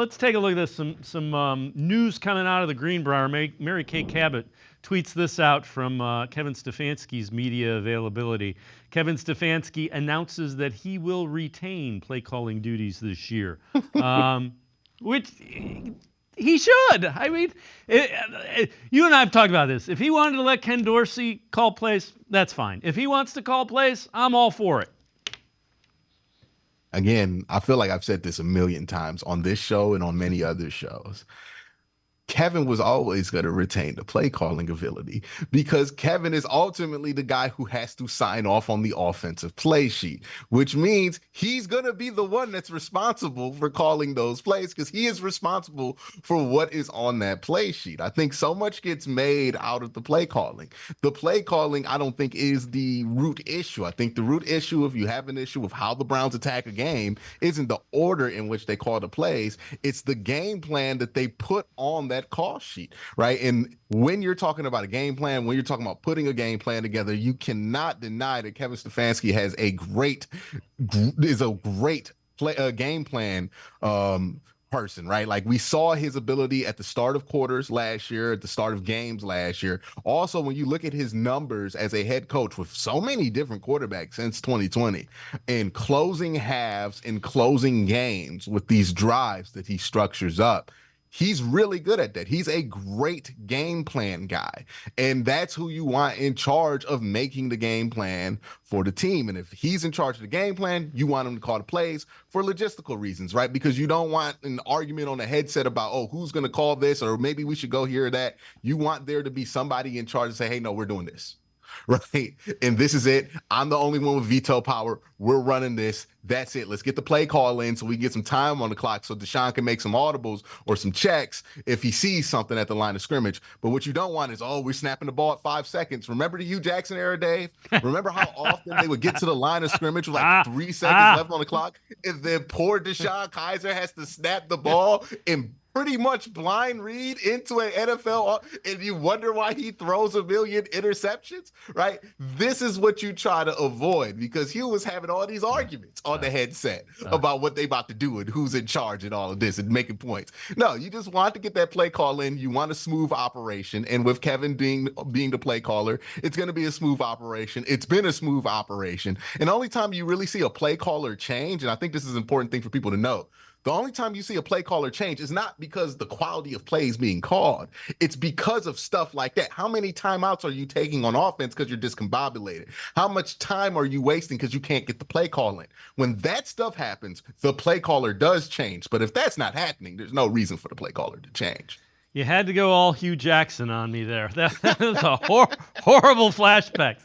Let's take a look at this. Some news coming out of the Greenbrier. Mary Kay Cabot tweets this out from Kevin Stefanski's media availability. Kevin Stefanski announces that he will retain play calling duties this year, which he should. I mean, you and I have talked about this. If he wanted to let Ken Dorsey call plays, that's fine. If he wants to call plays, I'm all for it. Again, I feel like I've said this a million times on this show and on many other shows. Kevin was always going to retain the play calling ability because Kevin is ultimately the guy who has to sign off on the offensive play sheet, which means he's going to be the one that's responsible for calling those plays because he is responsible for what is on that play sheet. I think so much gets made out of the play calling. The play calling, I don't think, is the root issue. I think the root issue, if you have an issue with how the Browns attack a game, isn't the order in which they call the plays. It's the game plan that they put on that call sheet, right? And when you're talking about a game plan, when you're talking about putting a game plan together, you cannot deny that Kevin Stefanski has a great game plan person, right? Like we saw his ability at the start of quarters last year, at the start of games last year. Also, when you look at his numbers as a head coach with so many different quarterbacks since 2020 and closing halves and closing games with these drives that he structures up, he's really good at that. He's a great game plan guy. And that's who you want in charge of making the game plan for the team. And if he's in charge of the game plan, you want him to call the plays for logistical reasons, right? Because you don't want an argument on the headset about, oh, who's going to call this? Or maybe we should go here or that. You want there to be somebody in charge to say, hey, no, we're doing this. Right. And this is it. I'm the only one with veto power. We're running this. That's it. Let's get the play call in so we can get some time on the clock so Deshaun can make some audibles or some checks if he sees something at the line of scrimmage. But what you don't want is, oh, we're snapping the ball at 5 seconds. Remember the Hugh Jackson era, Dave? Remember how often they would get to the line of scrimmage with like 3 seconds left on the clock? And then poor Deshaun Kaiser has to snap the ball and pretty much blind read into an NFL, and you wonder why he throws a million interceptions, right? This is what you try to avoid because Hugh was having all these arguments on the headset about what they about to do and who's in charge and all of this and making points. No, you just want to get that play call in. You want a smooth operation. And with Kevin being the play caller, it's going to be a smooth operation. It's been a smooth operation. And the only time you really see a play caller change, and I think this is an important thing for people to know, the only time you see a play caller change is not because the quality of plays being called. It's because of stuff like that. How many timeouts are you taking on offense because you're discombobulated? How much time are you wasting because you can't get the play call in? When that stuff happens, the play caller does change. But if that's not happening, there's no reason for the play caller to change. You had to go all Hugh Jackson on me there. That was a horrible flashbacks.